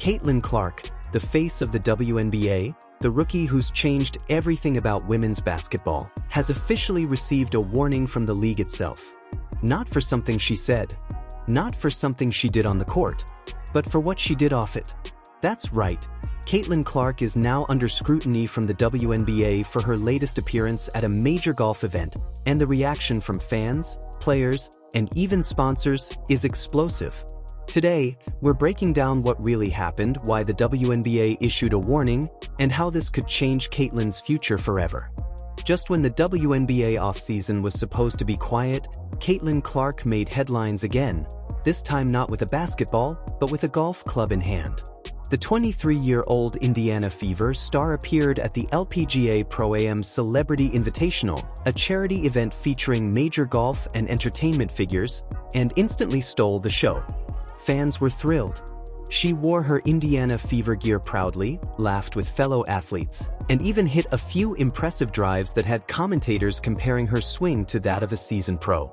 Caitlin Clark, the face of the WNBA, the rookie who's changed everything about women's basketball, has officially received a warning from the league itself. Not for something she said, not for something she did on the court, but for what she did off it. That's right, Caitlin Clark is now under scrutiny from the WNBA for her latest appearance at a major golf event, and the reaction from fans, players, and even sponsors is explosive. Today, we're breaking down what really happened, why the WNBA issued a warning, and how this could change Caitlin's future forever. Just when the WNBA offseason was supposed to be quiet, Caitlin Clark made headlines again, this time not with a basketball, but with a golf club in hand. The 23-year-old Indiana Fever star appeared at the LPGA Pro-Am Celebrity Invitational, a charity event featuring major golf and entertainment figures, and instantly stole the show. Fans were thrilled. She wore her Indiana Fever gear proudly, laughed with fellow athletes, and even hit a few impressive drives that had commentators comparing her swing to that of a seasoned pro.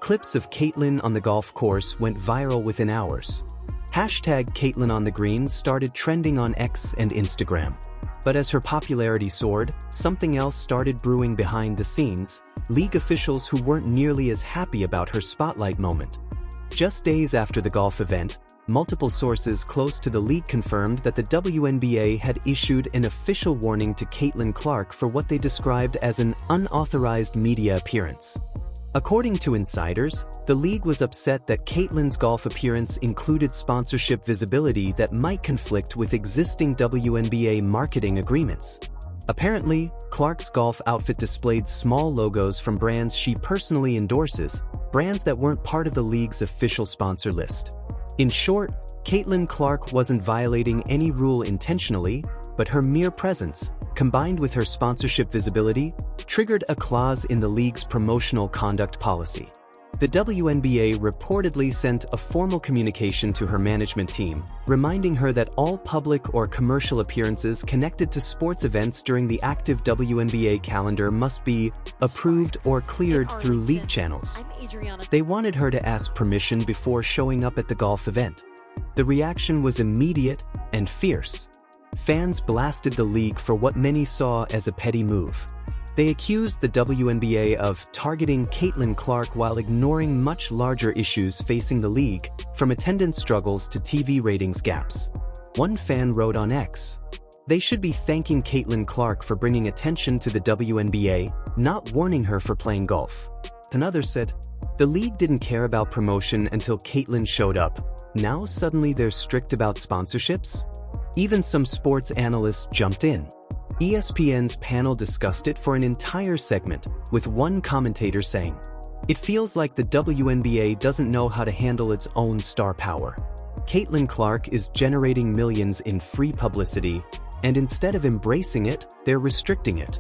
Clips of Caitlin on the golf course went viral within hours. Hashtag Caitlin on the green started trending on X and Instagram. But as her popularity soared, something else started brewing behind the scenes, league officials who weren't nearly as happy about her spotlight moment. Just days after the golf event, multiple sources close to the league confirmed that the WNBA had issued an official warning to Caitlin Clark for what they described as an unauthorized media appearance. According to insiders, the league was upset that Caitlin's golf appearance included sponsorship visibility that might conflict with existing WNBA marketing agreements. Apparently, Clark's golf outfit displayed small logos from brands she personally endorses, brands that weren't part of the league's official sponsor list. In short, Caitlin Clark wasn't violating any rule intentionally, but her mere presence, combined with her sponsorship visibility, triggered a clause in the league's promotional conduct policy. The WNBA reportedly sent a formal communication to her management team, reminding her that all public or commercial appearances connected to sports events during the active WNBA calendar must be approved or cleared through league channels. They wanted her to ask permission before showing up at the golf event. The reaction was immediate and fierce. Fans blasted the league for what many saw as a petty move. They accused the WNBA of targeting Caitlin Clark while ignoring much larger issues facing the league, from attendance struggles to TV ratings gaps. One fan wrote on X, "They should be thanking Caitlin Clark for bringing attention to the WNBA, not warning her for playing golf." Another said, "The league didn't care about promotion until Caitlin showed up. Now suddenly they're strict about sponsorships?" Even some sports analysts jumped in. ESPN's panel discussed it for an entire segment, with one commentator saying, "It feels like the WNBA doesn't know how to handle its own star power. Caitlin Clark is generating millions in free publicity, and instead of embracing it, they're restricting it."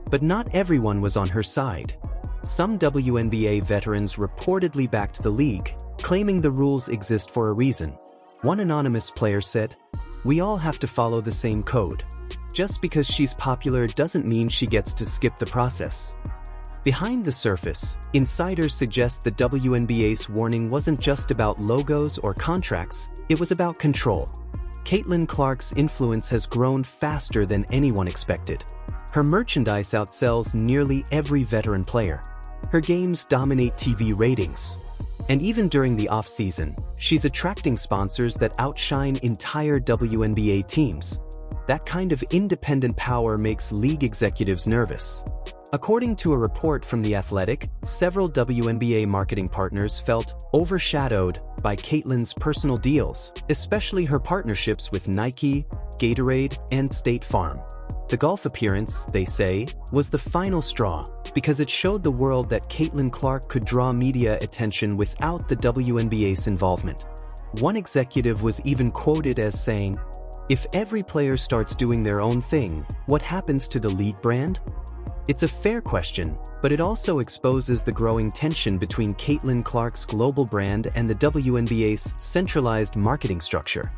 But not everyone was on her side. Some WNBA veterans reportedly backed the league, claiming the rules exist for a reason. One anonymous player said, "We all have to follow the same code. Just because she's popular doesn't mean she gets to skip the process." Behind the surface, insiders suggest the WNBA's warning wasn't just about logos or contracts, it was about control. Caitlin Clark's influence has grown faster than anyone expected. Her merchandise outsells nearly every veteran player. Her games dominate TV ratings. And even during the off-season, she's attracting sponsors that outshine entire WNBA teams. That kind of independent power makes league executives nervous. According to a report from The Athletic, several WNBA marketing partners felt overshadowed by Caitlin's personal deals, especially her partnerships with Nike, Gatorade, and State Farm. The golf appearance, they say, was the final straw, because it showed the world that Caitlin Clark could draw media attention without the WNBA's involvement. One executive was even quoted as saying, "If every player starts doing their own thing, what happens to the league brand?" It's a fair question, but it also exposes the growing tension between Caitlin Clark's global brand and the WNBA's centralized marketing structure.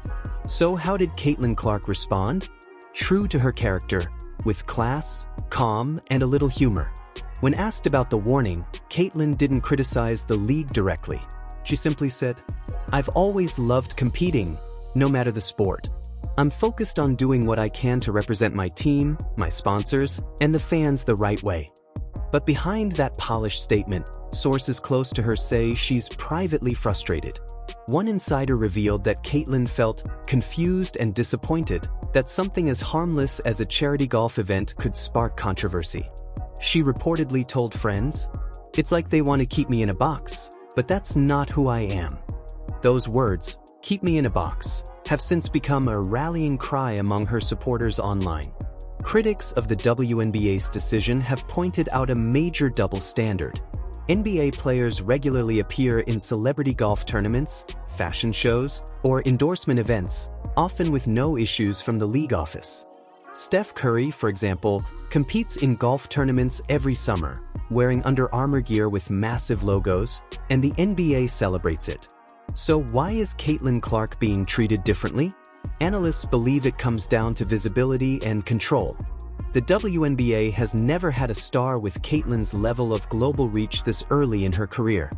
So how did Caitlin Clark respond? True to her character, with class, calm, and a little humor. When asked about the warning, Caitlin didn't criticize the league directly. She simply said, "I've always loved competing, no matter the sport. I'm focused on doing what I can to represent my team, my sponsors, and the fans the right way. But behind that polished statement, sources close to her say she's privately frustrated. One insider revealed that Caitlin felt confused and disappointed that something as harmless as a charity golf event could spark controversy. She reportedly told friends, "It's like they want to keep me in a box, but that's not who I am." Those words, "keep me in a box," have since become a rallying cry among her supporters online. Critics of the WNBA's decision have pointed out a major double standard. NBA players regularly appear in celebrity golf tournaments, fashion shows, or endorsement events, often with no issues from the league office. Steph Curry, for example, competes in golf tournaments every summer, wearing Under Armour gear with massive logos, and the NBA celebrates it. So why is Caitlin Clark being treated differently? Analysts believe it comes down to visibility and control. The WNBA has never had a star with Caitlin's level of global reach this early in her career.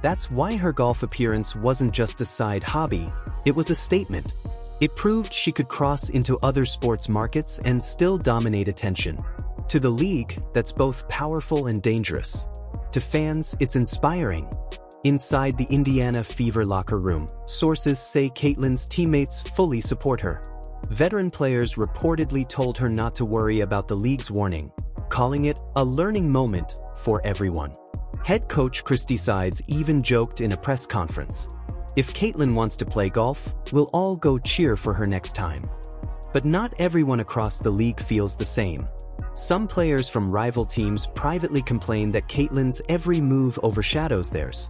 That's why her golf appearance wasn't just a side hobby, it was a statement. It proved she could cross into other sports markets and still dominate attention. To the league, that's both powerful and dangerous. To fans, it's inspiring. Inside the Indiana Fever locker room, sources say Caitlin's teammates fully support her. Veteran players reportedly told her not to worry about the league's warning, calling it a learning moment for everyone. Head coach Christy Sides even joked in a press conference, "If Caitlin wants to play golf, we'll all go cheer for her next time." But not everyone across the league feels the same. Some players from rival teams privately complain that Caitlin's every move overshadows theirs.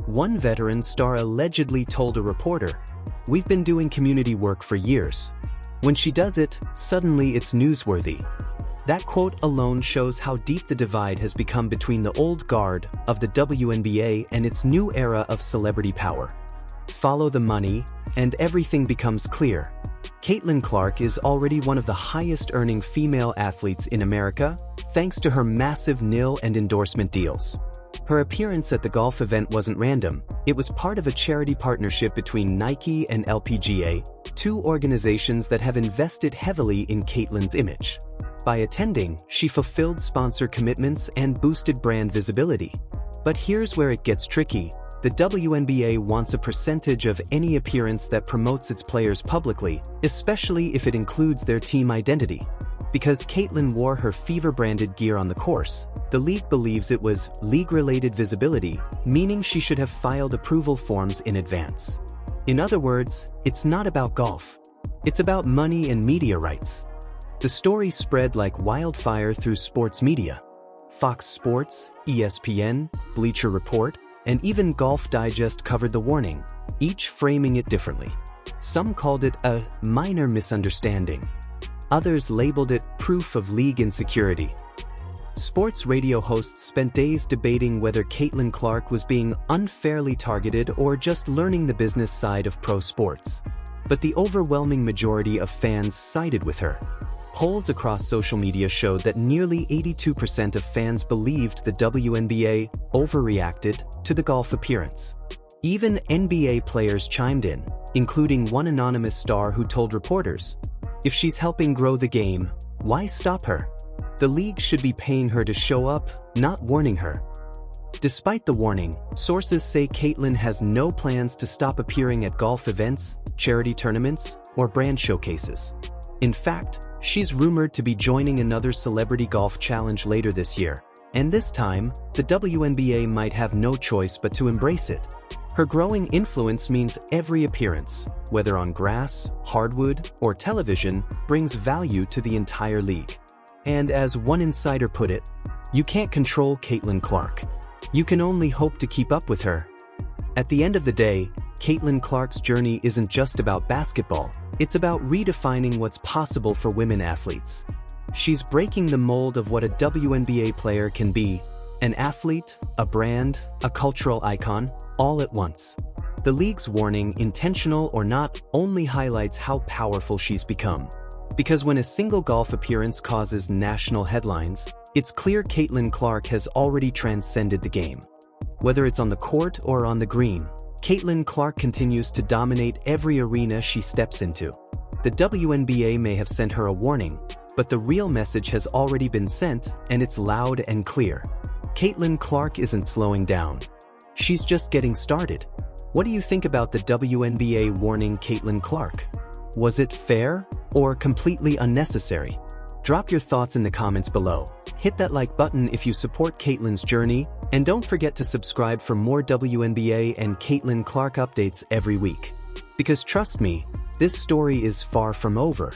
One veteran star allegedly told a reporter, "We've been doing community work for years. When she does it, suddenly it's newsworthy." That quote alone shows how deep the divide has become between the old guard of the WNBA and its new era of celebrity power. Follow the money, and everything becomes clear. Caitlin Clark is already one of the highest-earning female athletes in America, thanks to her massive NIL and endorsement deals. Her appearance at the golf event wasn't random. It was part of a charity partnership between Nike and LPGA, two organizations that have invested heavily in Caitlin's image. By attending, she fulfilled sponsor commitments and boosted brand visibility. But here's where it gets tricky. The WNBA wants a percentage of any appearance that promotes its players publicly, especially if it includes their team identity. Because Caitlin wore her Fever-branded gear on the course, the league believes it was league-related visibility, meaning she should have filed approval forms in advance. In other words, it's not about golf. It's about money and media rights. The story spread like wildfire through sports media. Fox Sports, ESPN, Bleacher Report, and even Golf Digest covered the warning, each framing it differently. Some called it a minor misunderstanding. Others labeled it proof of league insecurity. Sports radio hosts spent days debating whether Caitlin Clark was being unfairly targeted or just learning the business side of pro sports. But the overwhelming majority of fans sided with her. Polls across social media showed that nearly 82% of fans believed the WNBA overreacted to the golf appearance. Even NBA players chimed in, including one anonymous star who told reporters, "If she's helping grow the game, why stop her? The league should be paying her to show up, not warning her." Despite the warning, sources say Caitlin has no plans to stop appearing at golf events, charity tournaments, or brand showcases. In fact, she's rumored to be joining another celebrity golf challenge later this year, and this time, the WNBA might have no choice but to embrace it. Her growing influence means every appearance, whether on grass, hardwood, or television, brings value to the entire league. And as one insider put it, "You can't control Caitlin Clark. You can only hope to keep up with her." At the end of the day, Caitlin Clark's journey isn't just about basketball, it's about redefining what's possible for women athletes. She's breaking the mold of what a WNBA player can be, an athlete, a brand, a cultural icon, all at once. The league's warning, intentional or not, only highlights how powerful she's become. Because when a single golf appearance causes national headlines, it's clear Caitlin Clark has already transcended the game. Whether it's on the court or on the green, Caitlin Clark continues to dominate every arena she steps into. The WNBA may have sent her a warning, but the real message has already been sent, and it's loud and clear. Caitlin Clark isn't slowing down. She's just getting started. What do you think about the WNBA warning Caitlin Clark? Was it fair or completely unnecessary? Drop your thoughts in the comments below. Hit that like button if you support Caitlin's journey, and don't forget to subscribe for more WNBA and Caitlin Clark updates every week. Because trust me, this story is far from over.